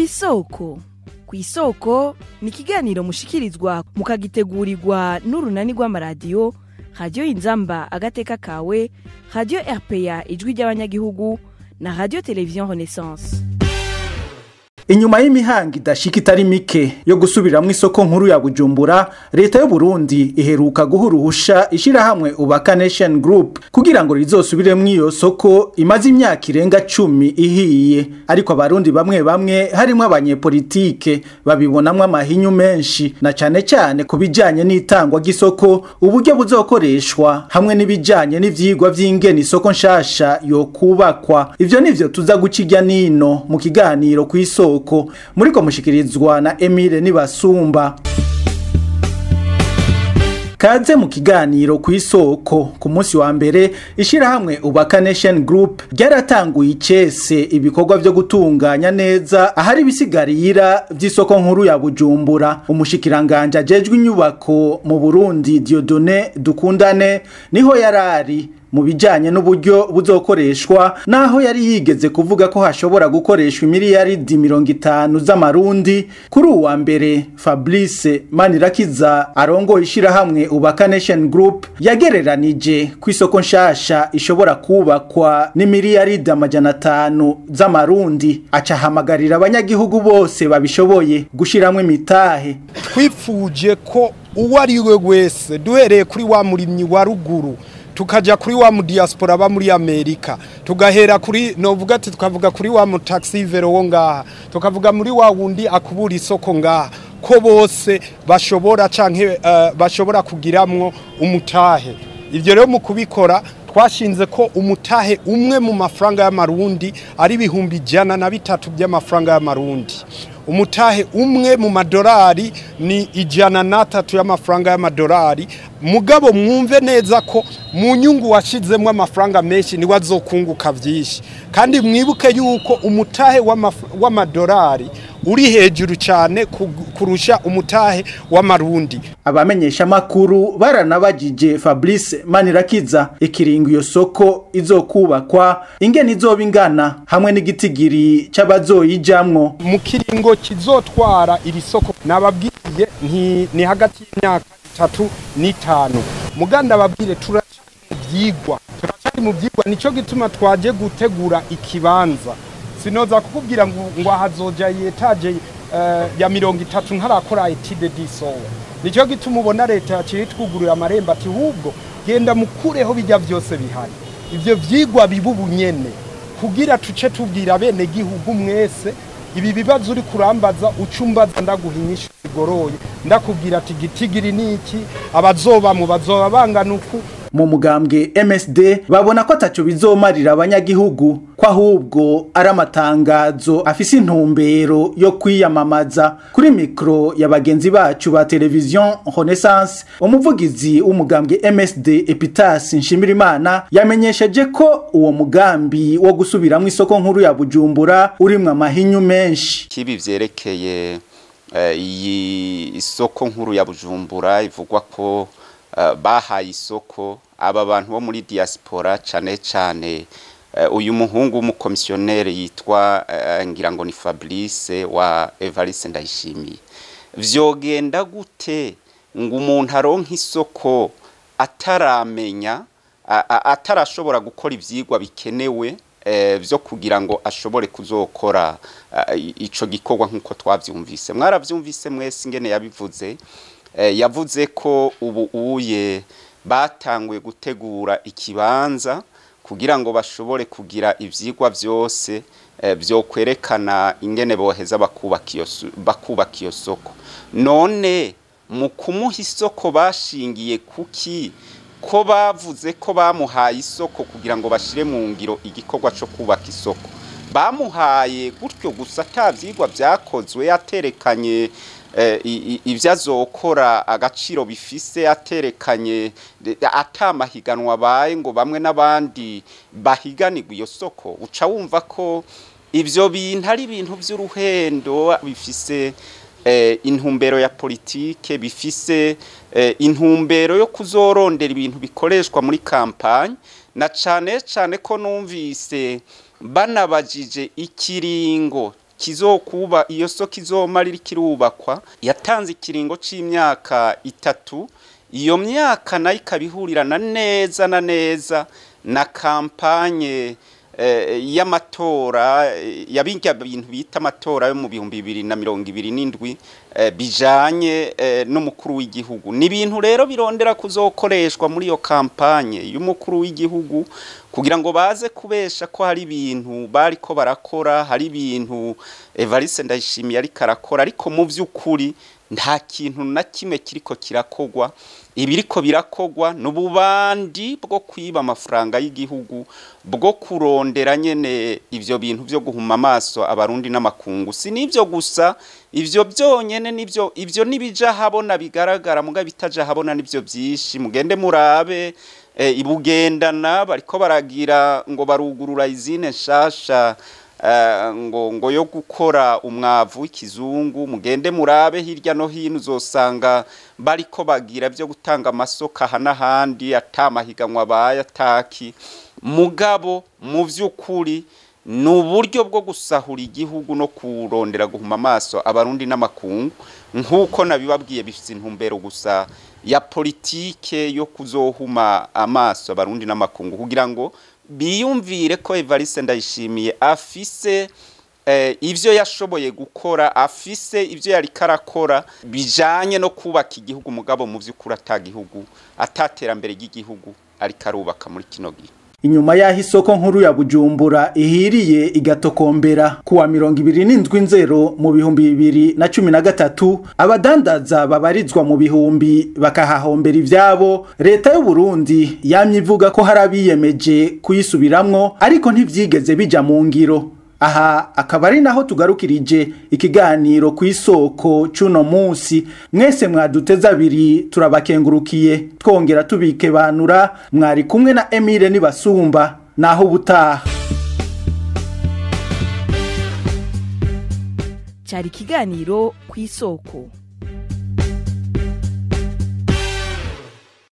kw'isoko. Kw'isoko ni ikiganiro mushikirizwa mukagitegurirwa n'urunani rw'amaradiyo Radio Inzamba agateka kawe, Radio RPA ijwi ry'abanyagihugu na Radio Television Renaissance. Inyuma y'imihanga idashika itari mike yo gusubiramwo isoko nkuru ya Bujumbura, leta y'u Burundi iheruka guhuruhusha ishirahamwe Ubaka Nation Group kugira ngo rizosubiremwo iyo soko imaze imyaka irenga 10 ihiye, ariko abarundi bamwe bamwe harimo abanyepolitike babibonamwo amahinyu menshi, na cane cane kubijanye n'itangwa ry'isoko, uburyo buzokoreshwa hamwe n'ibijanye n'ivyigwa vy'ingene isoko nshasha yo kubakwa. Ivyo nivyo tuza gucirya nino mu kiganiro kw'isoko muriko mushikirizwa na Emile Nibasumba. Kaze mu kiganiro kw'isoko. Ku munsi wa mbere ishirahamwe Ubaka Nation Group ryaratanguye icese ibikorwa vyo gutunganya neza ahari bisigarira vy'isoko nkuru ya Bujumbura. Umushikiranganje ajejwe inyubako mu Burundi Dieudonné Dukundane niho yarari mu bijanye n'uburyo buzokoreshwa, naho yari yigeze kuvuga ko hashobora gukoreshwa miliyaridi 50 z'amarundi. Kuri uwa mbere Fabrice Manirakiza arongoye ishirahamwe Ubaka Nation Group yagereranije ku isoko nshasha ishobora kubakwa ni miliyaridi 500 z'amarundi, acahamagarira abanyagihugu bose babishoboye gushiramwe imitahe. Twifuje ko uwariwe wese duhereye kuri wa murimyi wa ruguru tukaja kuri wa mu diaspora ba muri Amerika, tugahera kuri novuga ati tukavuga kuri wa mu taxi vero wo ngaha, tukavuga muri wa wundi akubura isoko ngaha, ko bose bashobora canke bashobora kugiramwo umutahe. Ivyo rero mu kubikora twashinze ko umutahe umwe mu mafaranga y'amarundi ari 103 by'amafaranga y'amarundi. Umutahe umwe mu madolari ni 103 y'amafaranga y'amadolari. Mugabo mwumve neza ko mu nyungu washizemwe amafaranga menshi ni wazokunguka vyinshi, kandi mwibuke yuko umutahe w'amadolari uri hejuru cyane kurusha umutahe w'amarundi. Abamenyesha makuru baranabajije Fabrice Manirakiza ikiringo iyo soko izokubakwa ingene izoba ingana hamwe n'igitigiri c'abazoyijamwo. Mu kiringo kizotwara iri soko nababwiye ni hagati y'imyaka 3 n'5. Muganda babwire turacari mu vyigwa nico gituma twaje gutegura ikibanza. Sinoza kukubwira ngo hazoja yetaje ya 30 nkarakora etide disowe. Nico gituma ubona leta yaciye twugurura amarembo ati hubwo genda mukureho bijya byose bihari. Ivyo vyigwa bibubunyene kugira tuce tubwira bene gihugu mwese ibi bibazo uri kurambaza ucumbaza ndaguhinyisha igoroye, ndakubwira ati gitigiri niki, abazoba mu bazoba banganuku. Mu mugambwe MSD babona ko ataco bizomarira abanyagihugu, kwa ahubwo ari amatangazo afise intumbero yo kwiyamamaza. Kuri mikro ya bagenzi bacu ba Television Renaissance, umuvugizi w'umugambwe MSD Epitas Nshimirimana yamenyesheje ko uwo mugambi wo gusubiramwo isoko nkuru ya Bujumbura urimwe amahinyu menshi. Kibi vyerekeye iyi isoko nkuru ya Bujumbura ivugwa ko bahaye isoko aba bantu bo muri diaspora cane uyu muhungu w'umukomisiyonere yitwa ngira ngo ni Fabrice wa Evariste Ndayishimiye. Vyogenda gute ngo umuntu aronka isoko ataramenya atarashobora gukora ivyigwa bikenewe vyo kugira ngo ashobore kuzokora ico gikorwa nkuko twavyumvise. Mwaravyumvise mwese ingene yabivuze. Yavuze ko ubu uye batanguye gutegura ikibanza kugira ngo bashobore kugira ivyigwa vyose byo kwerekana ingene boheza bakubaka iyo soko. None mu kumuha isoko bashingiye kuki ko bavuze ko bamuhaye isoko kugira ngo bashire mu ngiro igikorwa cyo kubaka isoko? Bamuhaye gutyo gusa atavyigwa vyakozwe, yaterekanye ivyo azokora agaciro bifise, aterekanye atamahiganwa baye ngo bamwe n'abandi bahiganirwa iyo soko. Uca wumva ko ivyo bintu ari ibintu vy'uruhendo bifise intumbero ya politike, bifise intumbero yo kuzorondera ibintu bikoreshwa muri kampanye, na cane ko numvise banabajije ikiringo iyo soko izomara iriko irubakwa yatanze ikiringo c'imyaka 3. Iyo myaka nayo ikabihurirana neza na neza na kampanye y'amatora yabinga bintu bita amatora yo mu 2027 bijanye n'umukuru w'igihugu. Ni ibintu rero birondera kuzokoreshwa muri iyo kampanye y'umukuru w'igihugu kugira ngo baze kubesha ko hari ibintu bariko barakora, hari ibintu Evariste Ndayishimiye ariko arakora, ariko mu vy'ukuri nta kintu na kimwe kiriko kirakogwa. Ibiriko birakogwa n'ububandi bwo kwiba amafaranga y'igihugu, bwo kurondera nyene ivyo bintu byo guhuma amaso abarundi n'amakungu. Si nivyo gusa, ivyo byonyene nivyo, ivyo nibija habona bigaragara, muga bitaja habona nivyo byinshi. Mugende murabe ibugendana bariko baragira ngo barugurura izine nshasha ngo yo gukora umwavu w'ikizungu. Mugende murabe hirya no hino uzosanga bariko bagira byo gutanga amasoko hanahandi atamahiganwa bayataki. Mugabo mu vy'ukuri n'uburyo bwo gusahura igihugu no kurondera guhuma amaso abarundi n'amakungu, nkuko nabibabwiye bifite intumbero gusa ya politike yo kuzohuma amaso abarundi n'amakungu kugira ngo biyumvire ko Evariste Ndayishimiye afise ivyo yashoboye gukora, afise ivyo yari karakora bijanye no kubaka igihugu. Mugabo mu vy'ukuri atagihugu ataterambere ry'igihugu ari karubaka muri kino gihe. Inyuma yaho isoko nkuru ya Bujumbura ihiriye igatokombera kuwa 27 mu 2013, abadandaza babarizwa mu bihumbi bakahahombera ivyabo. Leta y'u Burundi yamye ivuga ko harabiyemeje kuyisubiramwo, ariko ntivyigeze bija mu ngiro. Aha akaba ari naho tugarukirije ikiganiro ku isoko cuno munsi. Mwese mwaduteza abiri turabakengurukiye, twongera tubikebanura. Mwari kumwe na Emile Nibasumba, naho ubutaha. Cari ikiganiro ku isoko.